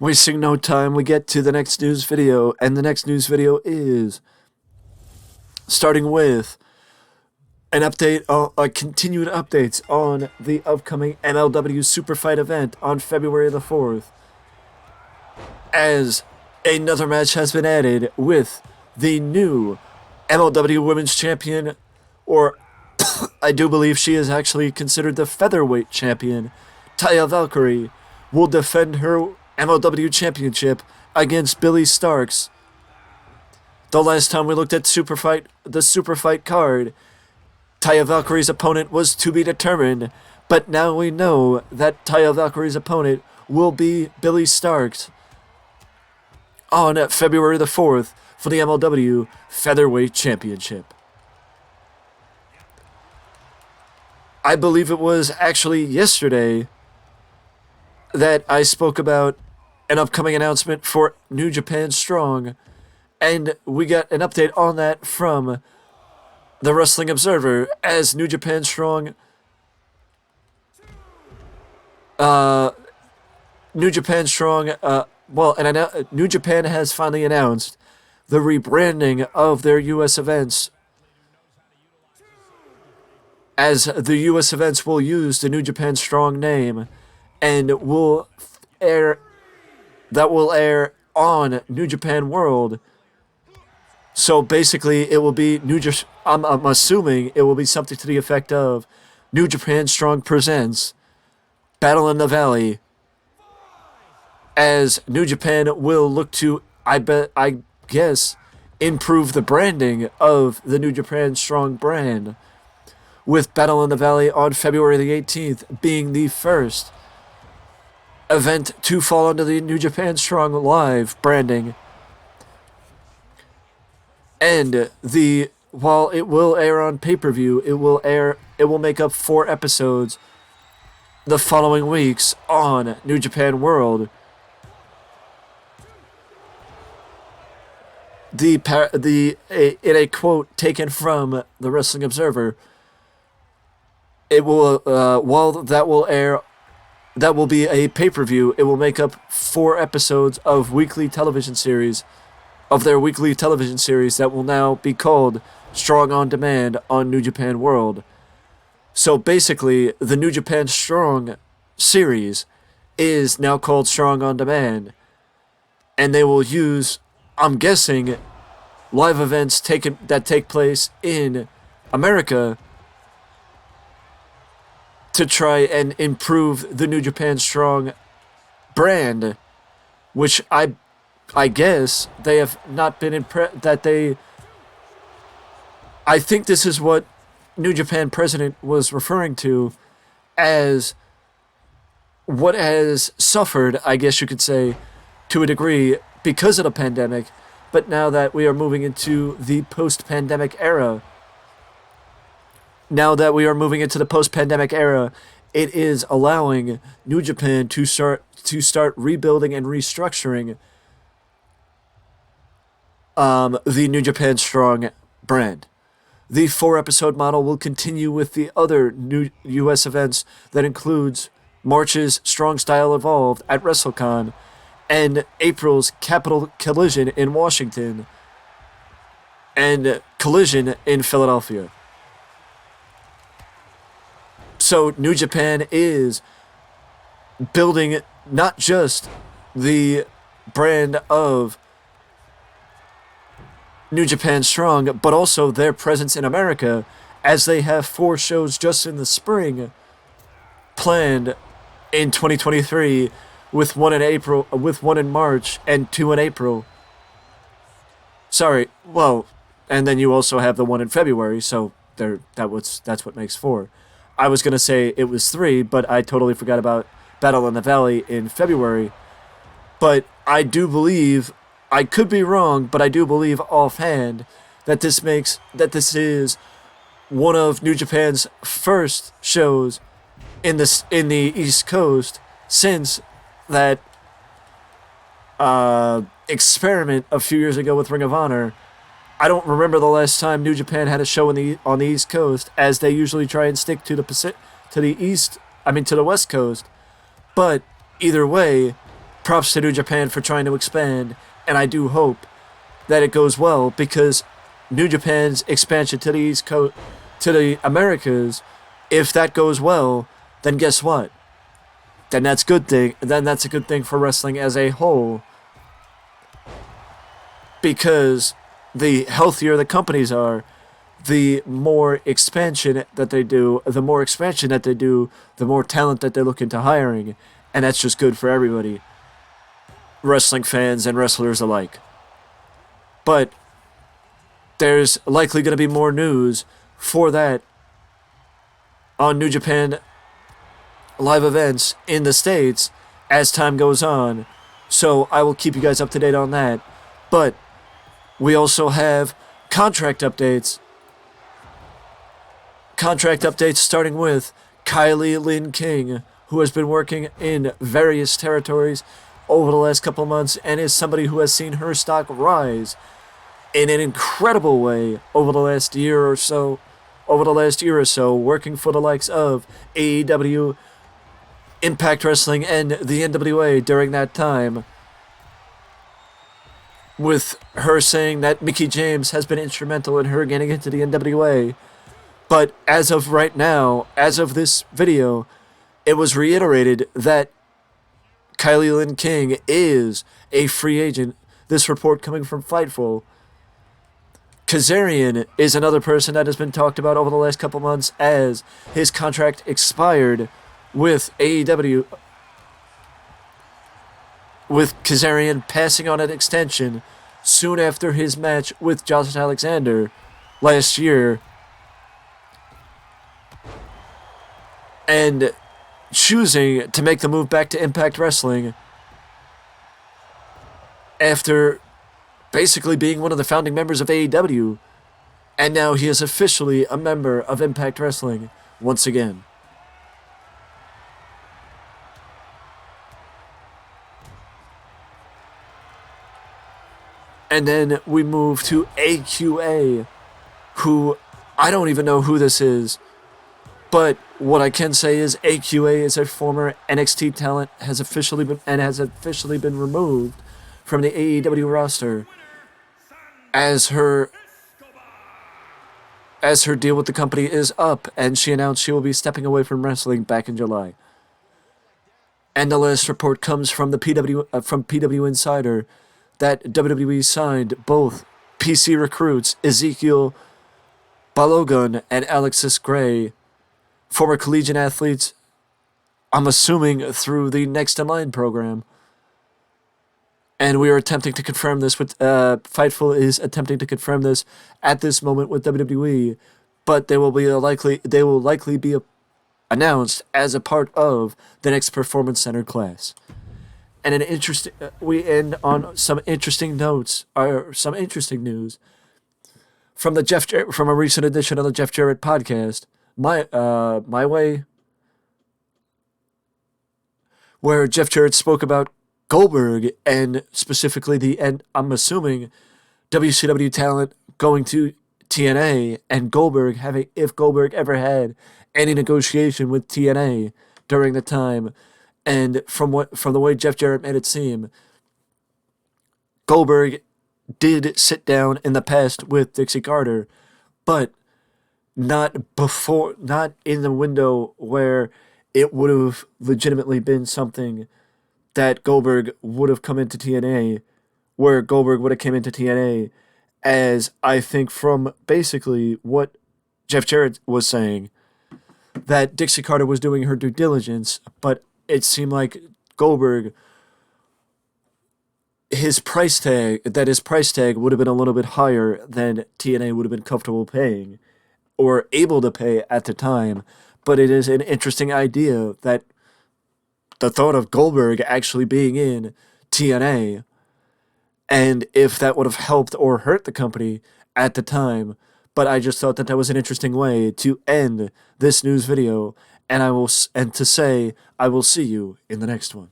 Wasting no time, we get to the next news video, and the next news video is starting with an update, continued updates on the upcoming MLW Superfight event on February the 4th, as another match has been added with the new MLW Women's Champion, or I do believe she is actually considered the Featherweight Champion. Taya Valkyrie will defend her MLW Championship against Billy Starks. The last time we looked at the Superfight card, Taya Valkyrie's opponent was to be determined, but now we know that Taya Valkyrie's opponent will be Billy Starks on February the 4th for the MLW Featherweight Championship. I believe it was actually yesterday that I spoke about an upcoming announcement for New Japan Strong, and we got an update on that from the Wrestling Observer, as New Japan Strong New Japan has finally announced the rebranding of their U.S. events, as the U.S. events will use the New Japan Strong name and will air on New Japan World. So basically, it will be I'm assuming it will be something to the effect of New Japan Strong presents Battle in the Valley, as New Japan will look to, I guess, improve the branding of the New Japan Strong brand, with Battle in the Valley on February the 18th being the first event to fall under the New Japan Strong Live branding. And while it will air on pay-per-view, it will make up 4 episodes the following weeks on New Japan World. In a quote taken from the Wrestling Observer, it will while that will air, that will be a pay-per-view. It will make up 4 episodes of their weekly television series that will now be called Strong on Demand on New Japan World. So basically, the New Japan Strong series is now called Strong on Demand, and they will use, I'm guessing, live events that take place in America to try and improve the New Japan Strong brand, which I guess they have not been impressed that they... I think this is what New Japan president was referring to as what has suffered, I guess you could say, to a degree because of the pandemic, but now that we are moving into the post-pandemic era, it is allowing New Japan to start rebuilding and restructuring the New Japan Strong brand. The 4-episode model will continue with the other new U.S. events that includes March's Strong Style Evolved at WrestleCon and April's Capital Collision in Washington and Collision in Philadelphia. So New Japan is building not just the brand of New Japan Strong, but also their presence in America, as they have 4 shows just in the spring planned in 2023, with 1 in March and 2 in April. And then you also have the 1 in February, so that's what makes 4. I was going to say it was 3, but I totally forgot about Battle in the Valley in February. But I do believe, I could be wrong, but I do believe offhand that this is one of New Japan's first shows in the East Coast since that experiment a few years ago with Ring of Honor. I don't remember the last time New Japan had a show on the East Coast, as they usually try and stick to the West Coast. But either way, props to New Japan for trying to expand, and I do hope that it goes well, because New Japan's expansion to the East Coast, to the Americas, if that goes well, then guess what? Then that's good thing. Then that's a good thing for wrestling as a whole, because the healthier the companies are, the more expansion that they do, the more talent that they look into hiring, and that's just good for everybody, wrestling fans and wrestlers alike. But there's likely going to be more news for that on New Japan live events in the States as time goes on, so I will keep you guys up to date on that. But we also have contract updates starting with Kylie Lynn King, who has been working in various territories over the last couple of months and is somebody who has seen her stock rise in an incredible way over the last year or so, working for the likes of AEW, Impact Wrestling, and the NWA during that time, with her saying that Mickie James has been instrumental in her getting into the NWA. But as of right now, as of this video, it was reiterated that Kylie Lynn King is a free agent. This report coming from Fightful. Kazarian is another person that has been talked about over the last couple months, as his contract expired with AEW, with Kazarian passing on an extension soon after his match with Josh Alexander last year, and choosing to make the move back to Impact Wrestling after basically being one of the founding members of AEW, and now he is officially a member of Impact Wrestling once again. And then we move to AQA, who I don't even know who this is, but what I can say is AQA is a former NXT talent, has officially been removed from the AEW roster, as her deal with the company is up, and she announced she will be stepping away from wrestling back in July. And the last report comes from the PW Insider that WWE signed both PC recruits Ezekiel Balogun and Alexis Gray, former collegiate athletes, I'm assuming through the Next in Line program. And we are attempting to confirm this with, Fightful is attempting to confirm this at this moment with WWE, but they will likely be announced as a part of the next Performance Center class. And we end on some interesting notes, or some interesting news from from a recent edition of the Jeff Jarrett podcast, My Way, where Jeff Jarrett spoke about Goldberg, and specifically I'm assuming WCW talent going to TNA, and if Goldberg ever had any negotiation with TNA during the time. And from the way Jeff Jarrett made it seem, Goldberg did sit down in the past with Dixie Carter, but not in the window where it would have legitimately been something that Goldberg would have come into TNA, where Goldberg would have came into TNA, as I think from basically what Jeff Jarrett was saying, that Dixie Carter was doing her due diligence, but it seemed like Goldberg, his price tag would have been a little bit higher than TNA would have been comfortable paying or able to pay at the time. But it is an interesting idea that the thought of Goldberg actually being in TNA, and if that would have helped or hurt the company at the time. But I just thought that was an interesting way to end this news video, and to say I will see you in the next one.